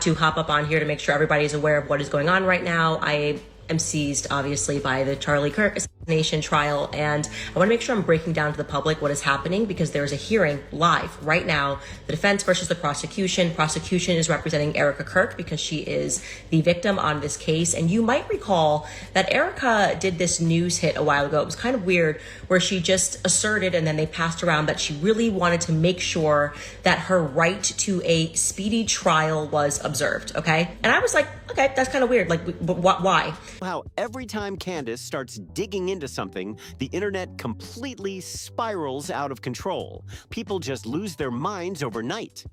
to hop up on here to make sure everybody is aware of what is going on right now. I am seized, obviously, by the Charlie Kirk assassination trial, and I want to make sure I'm breaking down to the public what is happening, because there is a hearing live right now, the defense versus the prosecution. Prosecution is representing Erica Kirk because she is the victim on this case, and you might recall that Erica did this news hit a while ago. It was kind of weird, where she just asserted, and then they passed around, that she really wanted to make sure that her right to a speedy trial was observed, okay? And I was like, okay, that's kind of weird, like, why? How every time Candace starts digging into something, the internet completely spirals out of control. People just lose their minds overnight.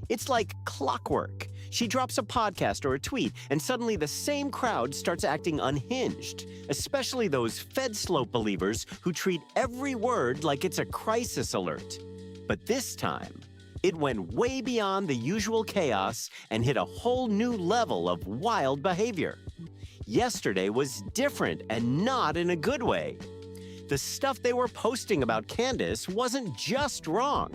It's like clockwork. She drops a podcast or a tweet, and suddenly the same crowd starts acting unhinged, especially those Fed slope believers who treat every word like it's a crisis alert. But this time, it went way beyond the usual chaos and hit a whole new level of wild behavior. Yesterday was different, and not in a good way. The stuff they were posting about Candace wasn't just wrong.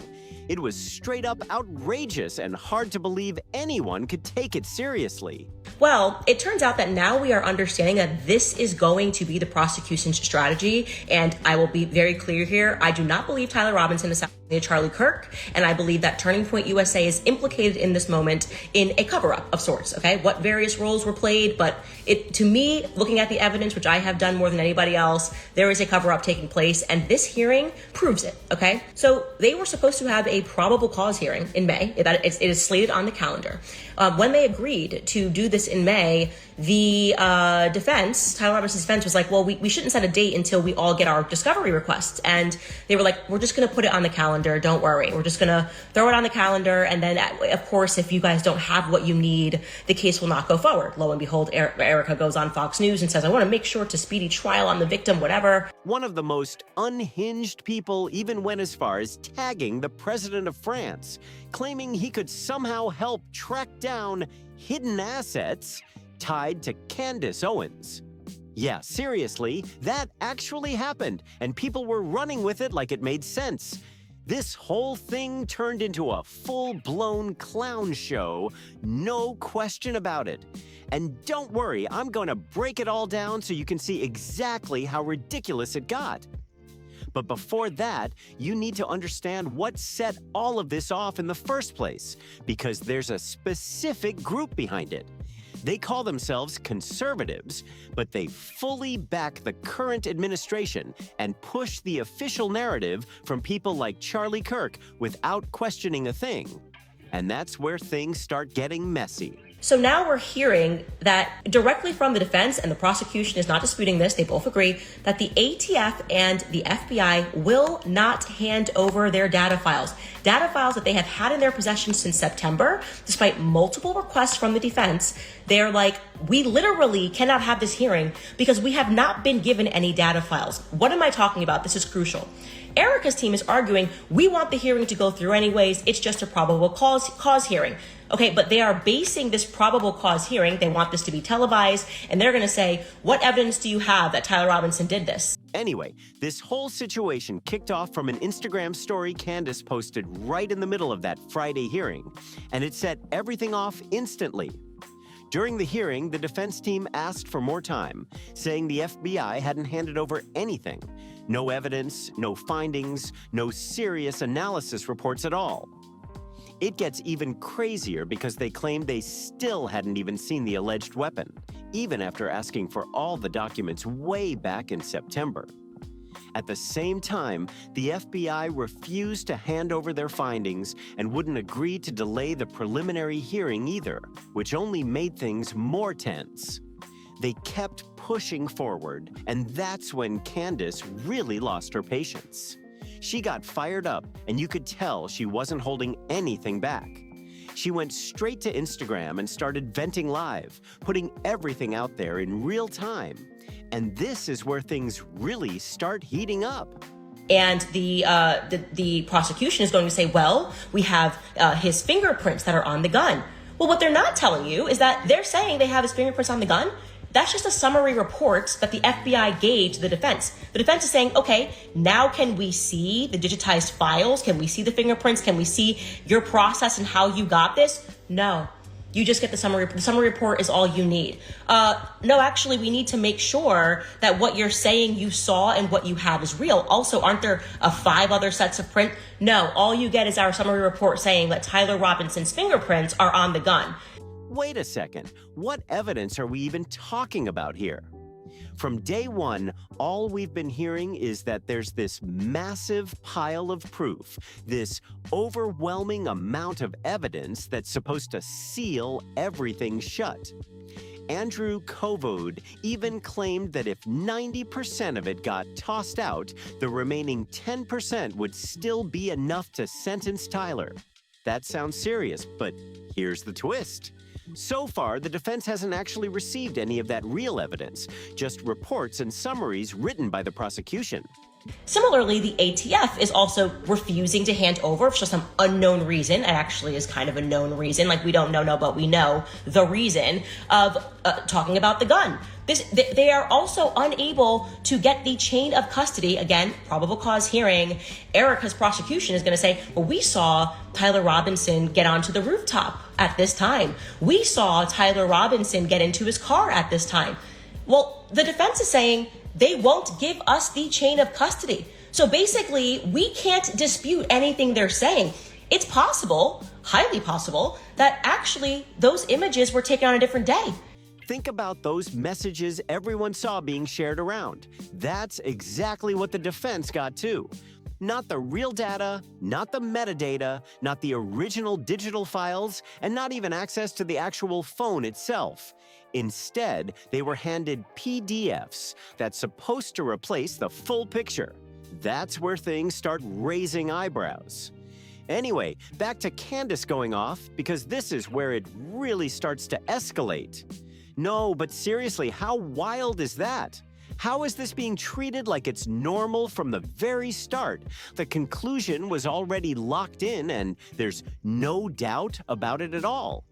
It was straight up outrageous and hard to believe anyone could take it seriously. Well, it turns out that now we are understanding that this is going to be the prosecution's strategy, and I will be very clear here. I do not believe Tyler Robinson assassinated Charlie Kirk, and I believe that Turning Point USA is implicated in this moment in a cover-up of sorts, okay? What various roles were played, but to me, looking at the evidence, which I have done more than anybody else, there is a cover-up taking place, and this hearing proves it, okay? So they were supposed to have a probable cause hearing in May. It is slated on the calendar. When they agreed to do this in May, the defense, Tyler Robinson's defense, was like, well, we shouldn't set a date until we all get our discovery requests. And they were like, we're just going to put it on the calendar. Don't worry. We're just going to throw it on the calendar. And then, of course, if you guys don't have what you need, the case will not go forward. Lo and behold, Erica goes on Fox News and says, I want to make sure it's a speedy trial on the victim, whatever. One of the most unhinged people even went as far as tagging the president of France, claiming he could somehow help track down hidden assets tied to Candace Owens. Yeah, seriously, that actually happened, and people were running with it like it made sense. This whole thing turned into a full-blown clown show, no question about it. And don't worry, I'm going to break it all down so you can see exactly how ridiculous it got. But before that, you need to understand what set all of this off in the first place, because there's a specific group behind it. They call themselves conservatives, but they fully back the current administration and push the official narrative from people like Charlie Kirk without questioning a thing. And that's where things start getting messy. So now we're hearing that directly from the defense, and the prosecution is not disputing this, they both agree, that the ATF and the FBI will not hand over their data files that they have had in their possession since September, despite multiple requests from the defense. They're like, we literally cannot have this hearing because we have not been given any data files. What am I talking about? This is crucial. Erica's team is arguing, we want the hearing to go through anyways, it's just a probable cause hearing. Okay, but they are basing this probable cause hearing, they want this to be televised, and they're gonna say, what evidence do you have that Tyler Robinson did this? Anyway, this whole situation kicked off from an Instagram story Candace posted right in the middle of that Friday hearing, and it set everything off instantly. During the hearing, the defense team asked for more time, saying the FBI hadn't handed over anything. No evidence, no findings, no serious analysis reports at all. It gets even crazier because they claim they still hadn't even seen the alleged weapon, even after asking for all the documents way back in September. At the same time, the FBI refused to hand over their findings and wouldn't agree to delay the preliminary hearing either, which only made things more tense. They kept pushing forward, and that's when Candace really lost her patience. She got fired up, and you could tell she wasn't holding anything back. She went straight to Instagram and started venting live, putting everything out there in real time. And this is where things really start heating up. And the prosecution is going to say, well, we have his fingerprints that are on the gun. Well, what they're not telling you is that they're saying they have his fingerprints on the gun. That's just a summary report that the FBI gave to the defense. The defense is saying, okay, now can we see the digitized files? Can we see the fingerprints? Can we see your process and how you got this? No. You just get the summary. The summary report is all you need. No, actually, we need to make sure that what you're saying you saw and what you have is real. Also, aren't there 5 other sets of print? No, all you get is our summary report saying that Tyler Robinson's fingerprints are on the gun. Wait a second. What evidence are we even talking about here? From day one, all we've been hearing is that there's this massive pile of proof, this overwhelming amount of evidence that's supposed to seal everything shut. Andrew Kovod even claimed that if 90% of it got tossed out, the remaining 10% would still be enough to sentence Tyler. That sounds serious, but here's the twist. So far, the defense hasn't actually received any of that real evidence, just reports and summaries written by the prosecution. Similarly, the ATF is also refusing to hand over for some unknown reason. It actually is kind of a known reason, like we don't know, but we know the reason of talking about the gun. They are also unable to get the chain of custody. Again, probable cause hearing. Erica's prosecution is going to say, well, we saw Tyler Robinson get onto the rooftop at this time. We saw Tyler Robinson get into his car at this time. Well, the defense is saying they won't give us the chain of custody. So basically, we can't dispute anything they're saying. It's possible, highly possible, that actually those images were taken on a different day. Think about those messages everyone saw being shared around. That's exactly what the defense got too. Not the real data, not the metadata, not the original digital files, and not even access to the actual phone itself. Instead, they were handed PDFs that's supposed to replace the full picture. That's where things start raising eyebrows. Anyway, back to Candace going off, because this is where it really starts to escalate. No, but seriously, how wild is that? How is this being treated like it's normal from the very start? The conclusion was already locked in and there's no doubt about it at all.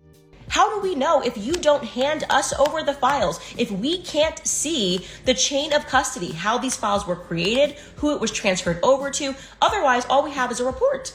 How do we know if you don't hand us over the files, if we can't see the chain of custody, how these files were created, who it was transferred over to? Otherwise, all we have is a report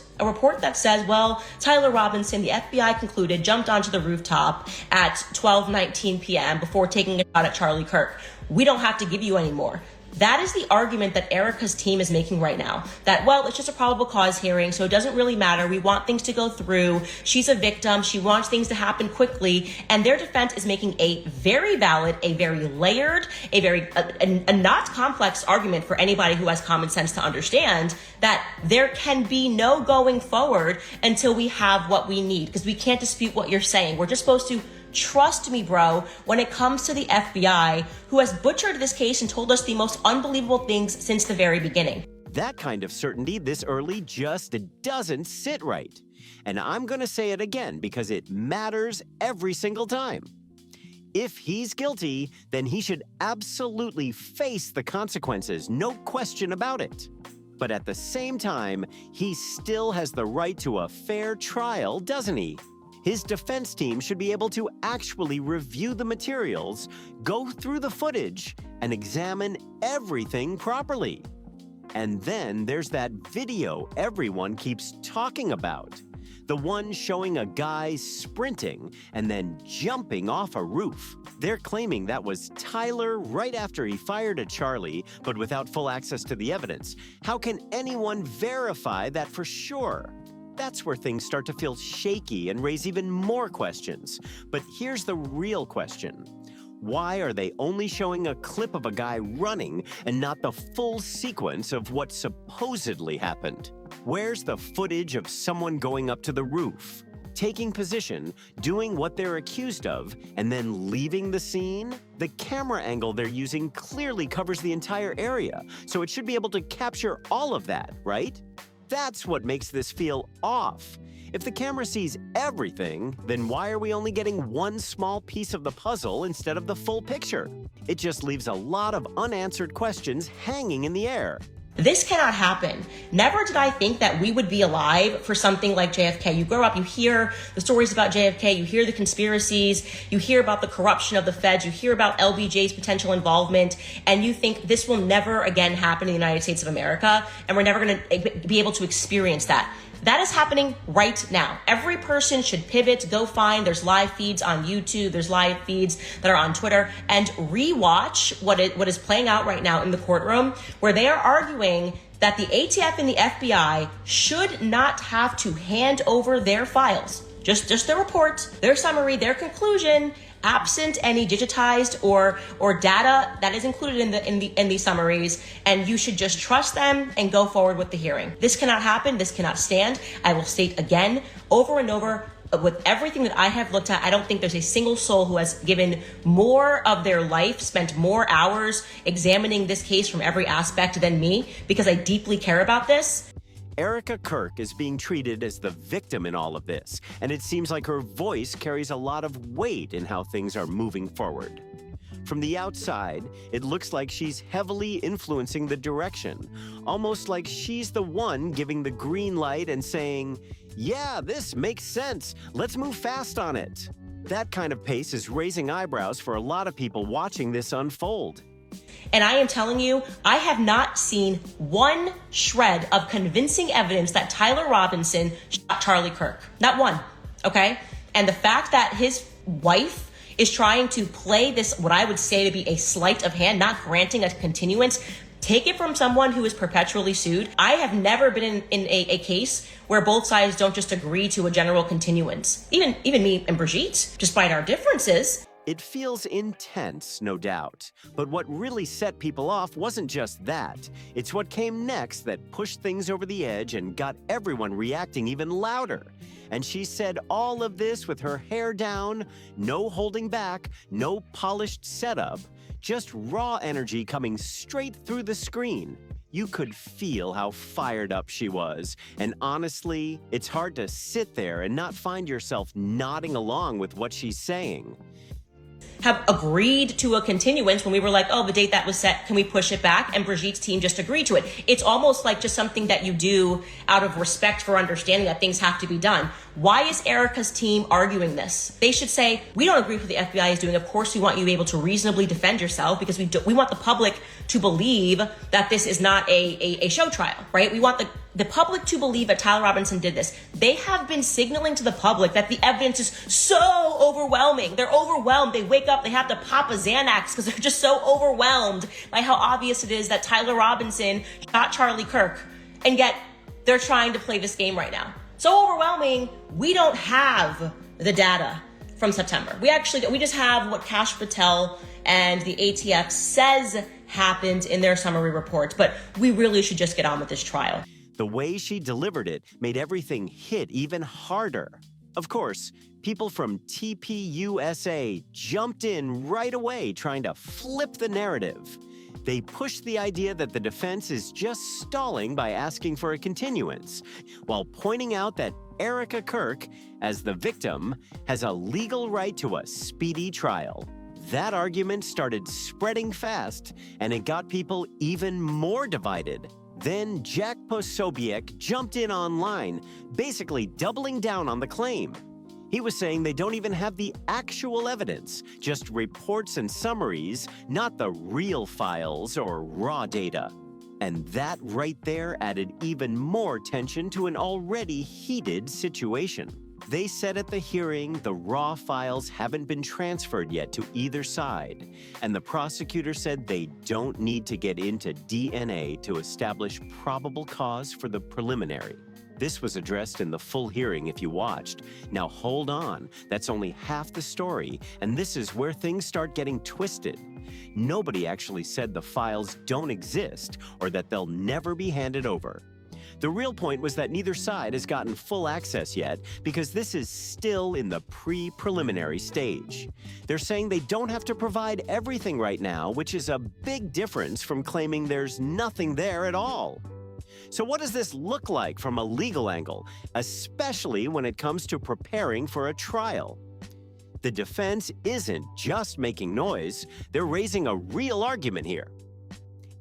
that says, well, Tyler Robinson, the FBI concluded, jumped onto the rooftop at 12:19 p.m. before taking a shot at Charlie Kirk. We don't have to give you any more. That is the argument that Erica's team is making right now. That, well, it's just a probable cause hearing, so it doesn't really matter. We want things to go through. She's a victim. She wants things to happen quickly. And their defense is making a very valid, a very layered, a not complex argument for anybody who has common sense to understand that there can be no going forward until we have what we need, because we can't dispute what you're saying. We're just supposed to trust me, bro, when it comes to the FBI, who has butchered this case and told us the most unbelievable things since the very beginning. That kind of certainty this early just doesn't sit right. And I'm going to say it again because it matters every single time. If he's guilty, then he should absolutely face the consequences, no question about it. But at the same time, he still has the right to a fair trial, doesn't he? His defense team should be able to actually review the materials, go through the footage, and examine everything properly. And then there's that video everyone keeps talking about. The one showing a guy sprinting and then jumping off a roof. They're claiming that was Tyler right after he fired at Charlie, but without full access to the evidence. How can anyone verify that for sure? That's where things start to feel shaky and raise even more questions. But here's the real question. Why are they only showing a clip of a guy running and not the full sequence of what supposedly happened? Where's the footage of someone going up to the roof, taking position, doing what they're accused of, and then leaving the scene? The camera angle they're using clearly covers the entire area, so it should be able to capture all of that, right? That's what makes this feel off. If the camera sees everything, then why are we only getting one small piece of the puzzle instead of the full picture? It just leaves a lot of unanswered questions hanging in the air. This cannot happen. Never did I think that we would be alive for something like JFK. You grow up, you hear the stories about JFK, you hear the conspiracies, you hear about the corruption of the feds, you hear about LBJ's potential involvement, and you think this will never again happen in the United States of America, and we're never going to be able to experience that. That is happening right now. Every person should pivot, go find, there's live feeds on YouTube, there's live feeds that are on Twitter, and rewatch what is playing out right now in the courtroom, where they are arguing that the ATF and the FBI should not have to hand over their files, just their report, their summary, their conclusion, absent any digitized or data that is included in these summaries, and you should just trust them and go forward with the hearing. This cannot happen. This cannot stand. I will state again, over and over, with everything that I have looked at, I don't think there's a single soul who has given more of their life, spent more hours examining this case from every aspect than me, because I deeply care about this. Erica Kirk is being treated as the victim in all of this, and it seems like her voice carries a lot of weight in how things are moving forward. From the outside, it looks like she's heavily influencing the direction, almost like she's the one giving the green light and saying, "Yeah, this makes sense. Let's move fast on it." That kind of pace is raising eyebrows for a lot of people watching this unfold. And I am telling you, I have not seen one shred of convincing evidence that Tyler Robinson shot Charlie Kirk. Not one, okay? And the fact that his wife is trying to play this, what I would say to be a sleight of hand, not granting a continuance, take it from someone who is perpetually sued. I have never been in a case where both sides don't just agree to a general continuance. Even me and Brigitte, despite our differences. It feels intense, no doubt. But what really set people off wasn't just that. It's what came next that pushed things over the edge and got everyone reacting even louder. And she said all of this with her hair down, no holding back, no polished setup, just raw energy coming straight through the screen. You could feel how fired up she was. And honestly, it's hard to sit there and not find yourself nodding along with what she's saying. Have agreed to a continuance when we were like, oh, the date that was set, can we push it back? And Brigitte's team just agreed to it. It's almost like just something that you do out of respect for understanding that things have to be done. Why is Erica's team arguing this? They should say, we don't agree with what the FBI is doing. Of course, we want you able to reasonably defend yourself, because we want the public to believe that this is not a show trial, right? We want the public to believe that Tyler Robinson did this. They have been signaling to the public that the evidence is so overwhelming. They're overwhelmed. They wake up, they have to pop a Xanax because they're just so overwhelmed by how obvious it is that Tyler Robinson shot Charlie Kirk. And yet they're trying to play this game right now. So overwhelming, we don't have the data from September. We just have what Kash Patel and the ATF says happened in their summary reports, but we really should just get on with this trial. The way she delivered it made everything hit even harder. Of course, people from TPUSA jumped in right away trying to flip the narrative. They pushed the idea that the defense is just stalling by asking for a continuance, while pointing out that Erica Kirk, as the victim, has a legal right to a speedy trial. That argument started spreading fast, and it got people even more divided. Then Jack Posobiec jumped in online, basically doubling down on the claim. He was saying they don't even have the actual evidence, just reports and summaries, not the real files or raw data. And that right there added even more tension to an already heated situation. They said at the hearing the raw files haven't been transferred yet to either side, and the prosecutor said they don't need to get into DNA to establish probable cause for the preliminary. This was addressed in the full hearing if you watched. Now hold on, that's only half the story, and this is where things start getting twisted. Nobody actually said the files don't exist or that they'll never be handed over. The real point was that neither side has gotten full access yet because this is still in the pre-preliminary stage. They're saying they don't have to provide everything right now, which is a big difference from claiming there's nothing there at all. So what does this look like from a legal angle, especially when it comes to preparing for a trial? The defense isn't just making noise, they're raising a real argument here.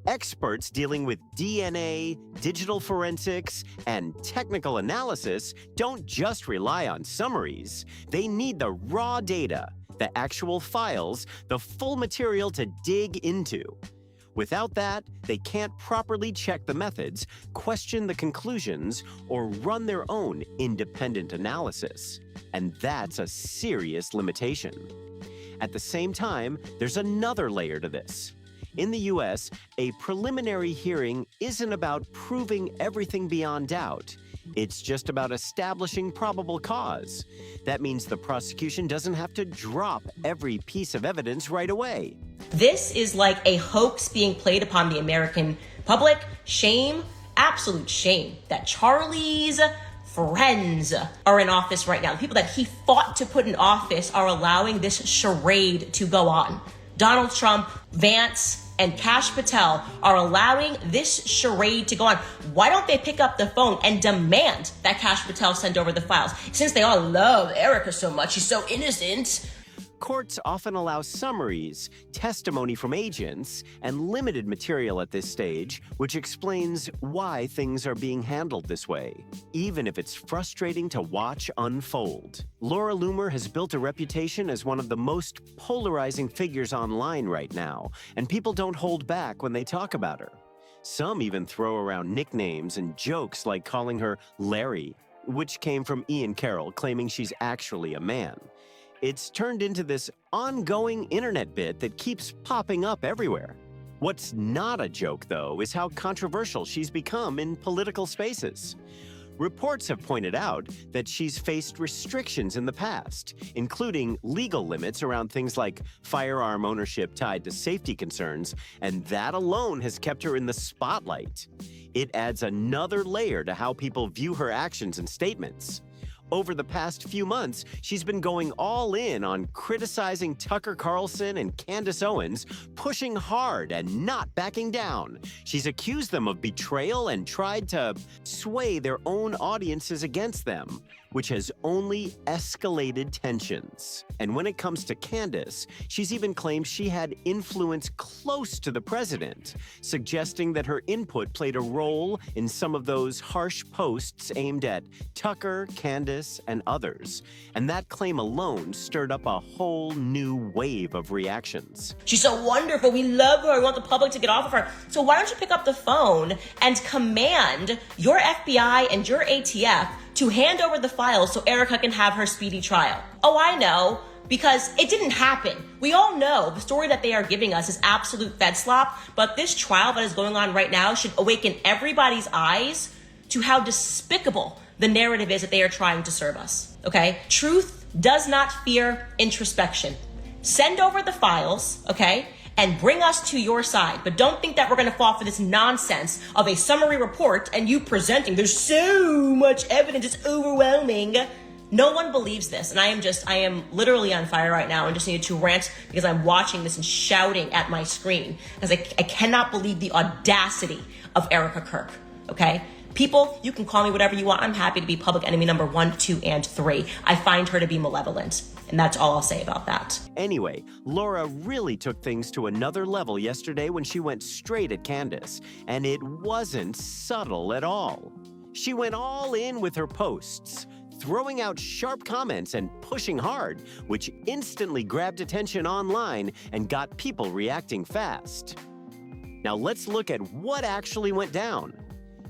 Experts dealing with DNA, digital forensics, and technical analysis don't just rely on summaries. They need the raw data, the actual files, the full material to dig into. Without that, they can't properly check the methods, question the conclusions, or run their own independent analysis. And that's a serious limitation. At the same time, there's another layer to this. In the US, a preliminary hearing isn't about proving everything beyond doubt. It's just about establishing probable cause. That means the prosecution doesn't have to drop every piece of evidence right away. This is like a hoax being played upon the American public. Shame, absolute shame, that Charlie's friends are in office right now. The people that he fought to put in office are allowing this charade to go on. Donald Trump, Vance, and Kash Patel are allowing this charade to go on. Why don't they pick up the phone and demand that Kash Patel send over the files? Since they all love Erica so much, she's so innocent. Courts often allow summaries, testimony from agents, and limited material at this stage, which explains why things are being handled this way, even if it's frustrating to watch unfold. Laura Loomer has built a reputation as one of the most polarizing figures online right now, and people don't hold back when they talk about her. Some even throw around nicknames and jokes like calling her Larry, which came from Ian Carroll claiming she's actually a man. It's turned into this ongoing internet bit that keeps popping up everywhere. What's not a joke, though, is how controversial she's become in political spaces. Reports have pointed out that she's faced restrictions in the past, including legal limits around things like firearm ownership tied to safety concerns, and that alone has kept her in the spotlight. It adds another layer to how people view her actions and statements. Over the past few months, she's been going all in on criticizing Tucker Carlson and Candace Owens, pushing hard and not backing down. She's accused them of betrayal and tried to sway their own audiences against them, which has only escalated tensions. And when it comes to Candace, she's even claimed she had influence close to the president, suggesting that her input played a role in some of those harsh posts aimed at Tucker, Candace, and others. And that claim alone stirred up a whole new wave of reactions. She's so wonderful. We love her. We want the public to get off of her. So why don't you pick up the phone and command your FBI and your ATF to hand over the files so Erica can have her speedy trial? Oh, I know, because it didn't happen. We all know the story that they are giving us is absolute fed slop, but this trial that is going on right now should awaken everybody's eyes to how despicable the narrative is that they are trying to serve us, okay? Truth does not fear introspection. Send over the files, okay? And bring us to your side. But don't think that we're going to fall for this nonsense of a summary report and you presenting, there's so much evidence, it's overwhelming. No one believes this. And I am literally on fire right now and just needed to rant because I'm watching this and shouting at my screen because I cannot believe the audacity of Erica Kirk, okay? People, you can call me whatever you want. I'm happy to be public enemy number 1, 2, and 3. I find her to be malevolent. And that's all I'll say about that. Anyway, Laura really took things to another level yesterday when she went straight at Candace, and it wasn't subtle at all. She went all in with her posts, throwing out sharp comments and pushing hard, which instantly grabbed attention online and got people reacting fast. Now let's look at what actually went down.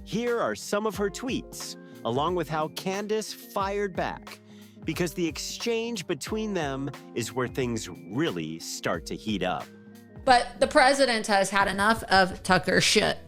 Here are some of her tweets, along with how Candace fired back, because the exchange between them is where things really start to heat up. But the president has had enough of Tucker shit.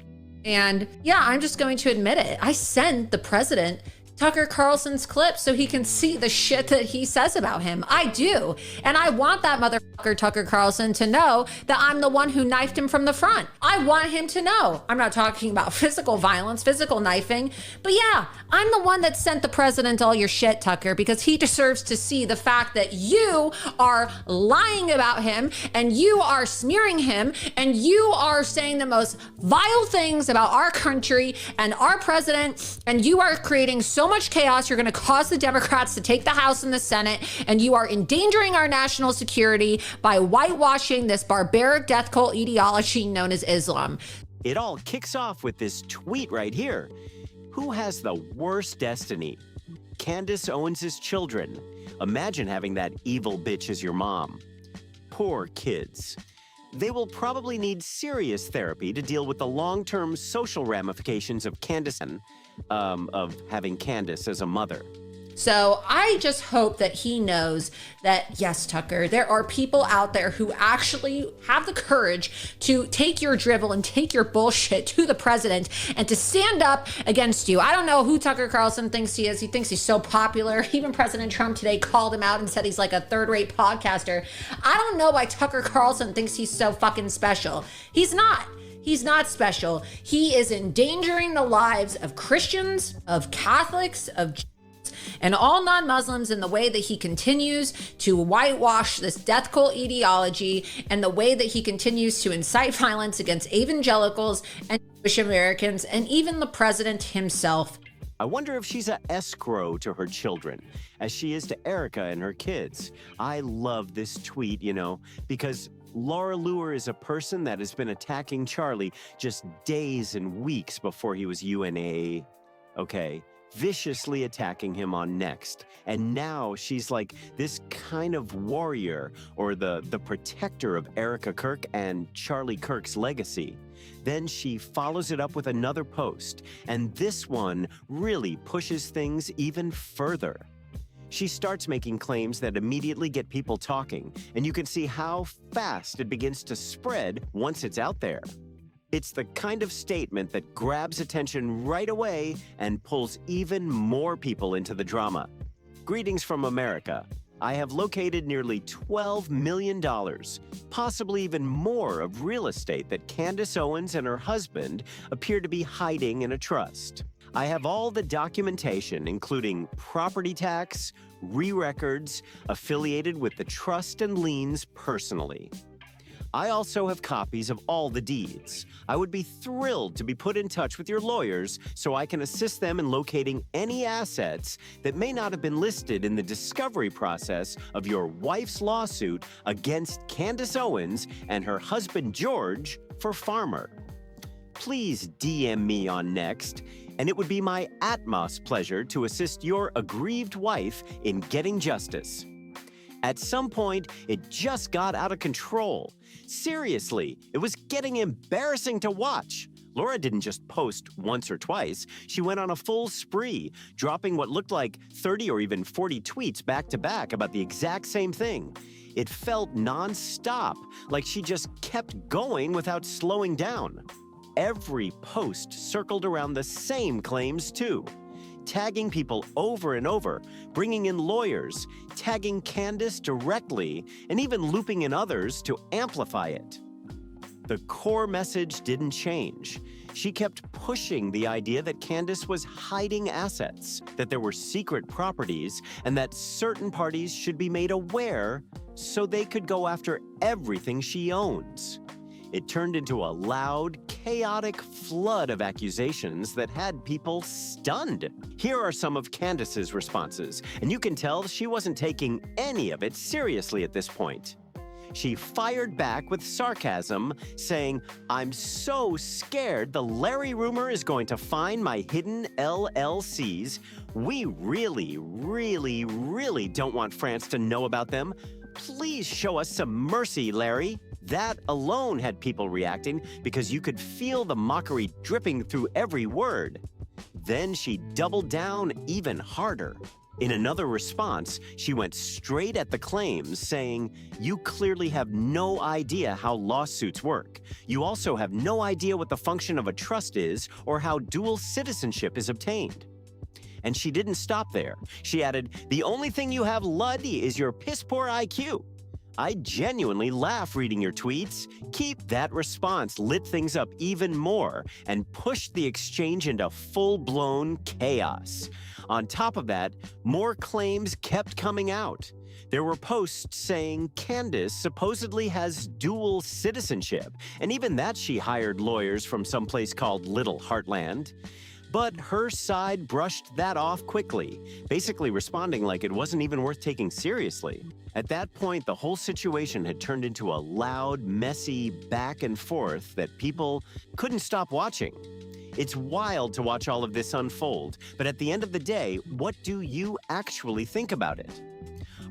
And yeah, I'm just going to admit it. I sent the president Tucker Carlson's clips so he can see the shit that he says about him. I do. And I want that motherfucker Tucker Carlson to know that I'm the one who knifed him from the front. I want him to know. I'm not talking about physical violence, physical knifing, but yeah, I'm the one that sent the president all your shit, Tucker, because he deserves to see the fact that you are lying about him and you are smearing him and you are saying the most vile things about our country and our president, and you are creating so much chaos. You're going to cause the Democrats to take the House and the Senate, and you are endangering our national security by whitewashing this barbaric death cult ideology known as Islam. It all kicks off with this tweet right here. Who has the worst destiny? Candace Owens' children. Imagine having that evil bitch as your mom. Poor kids. they will probably need serious therapy to deal with the long-term social ramifications of having Candace as a mother. So I just hope that he knows that, yes, Tucker, there are people out there who actually have the courage to take your drivel and take your bullshit to the president and to stand up against you. I don't know who Tucker Carlson thinks he is. He thinks he's so popular. Even President Trump today called him out and said he's like a third-rate podcaster. I don't know why Tucker Carlson thinks he's so fucking special. He's not. He's not special. He is endangering the lives of Christians, of Catholics, of and all non-Muslims in the way that he continues to whitewash this death cult ideology and the way that he continues to incite violence against evangelicals and Jewish Americans and even the president himself. I wonder if she's an escrow to her children, as she is to Erica and her kids. I love this tweet, because Laura Loomer is a person that has been attacking Charlie just days and weeks before he was UNA. Okay. Viciously attacking him on Next. And now she's like this kind of warrior or the protector of Erica Kirk and Charlie Kirk's legacy. Then she follows it up with another post, and this one really pushes things even further. She starts making claims that immediately get people talking, and you can see how fast it begins to spread once it's out there. It's the kind of statement that grabs attention right away and pulls even more people into the drama. Greetings from America. I have located nearly $12 million, possibly even more, of real estate that Candace Owens and her husband appear to be hiding in a trust. I have all the documentation, including property tax, re-records, affiliated with the trust and liens personally. I also have copies of all the deeds. I would be thrilled to be put in touch with your lawyers so I can assist them in locating any assets that may not have been listed in the discovery process of your wife's lawsuit against Candace Owens and her husband George for Farmer. Please DM me on Next, and it would be my utmost pleasure to assist your aggrieved wife in getting justice. At some point, it just got out of control. Seriously, it was getting embarrassing to watch. Laura didn't just post once or twice. She went on a full spree, dropping what looked like 30 or even 40 tweets back to back about the exact same thing. It felt non-stop, like she just kept going without slowing down. Every post circled around the same claims too. Tagging people over and over, bringing in lawyers, tagging Candace directly, and even looping in others to amplify it. The core message didn't change. She kept pushing the idea that Candace was hiding assets, that there were secret properties, and that certain parties should be made aware so they could go after everything she owns. It turned into a loud, chaotic flood of accusations that had people stunned. Here are some of Candace's responses, and you can tell she wasn't taking any of it seriously at this point. She fired back with sarcasm, saying, "I'm so scared the Larry rumor is going to find my hidden LLCs. We really, really, really don't want France to know about them. Please show us some mercy, Larry." That alone had people reacting because you could feel the mockery dripping through every word. Then she doubled down even harder. In another response, she went straight at the claims, saying, "You clearly have no idea how lawsuits work. You also have no idea what the function of a trust is or how dual citizenship is obtained." And she didn't stop there. She added, "The only thing you have, Luddy, is your piss-poor IQ." I genuinely laugh reading your tweets. Keep that response lit things up even more and pushed the exchange into full-blown chaos. On top of that, more claims kept coming out. There were posts saying Candace supposedly has dual citizenship, and even that she hired lawyers from someplace called Little Heartland. But her side brushed that off quickly, basically responding like it wasn't even worth taking seriously. At that point, the whole situation had turned into a loud, messy back and forth that people couldn't stop watching. It's wild to watch all of this unfold, but at the end of the day, what do you actually think about it?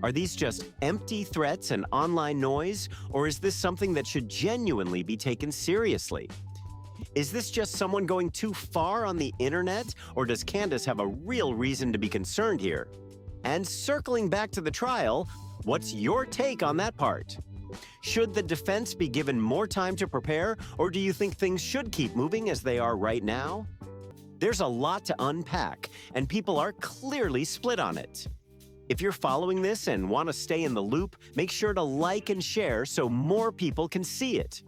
Are these just empty threats and online noise, or is this something that should genuinely be taken seriously? Is this just someone going too far on the internet, or does Candace have a real reason to be concerned here? And circling back to the trial, what's your take on that part? Should the defense be given more time to prepare, or do you think things should keep moving as they are right now? There's a lot to unpack, and people are clearly split on it. If you're following this and want to stay in the loop, make sure to like and share so more people can see it.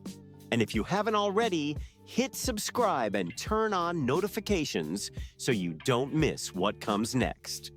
And if you haven't already, hit subscribe and turn on notifications so you don't miss what comes next.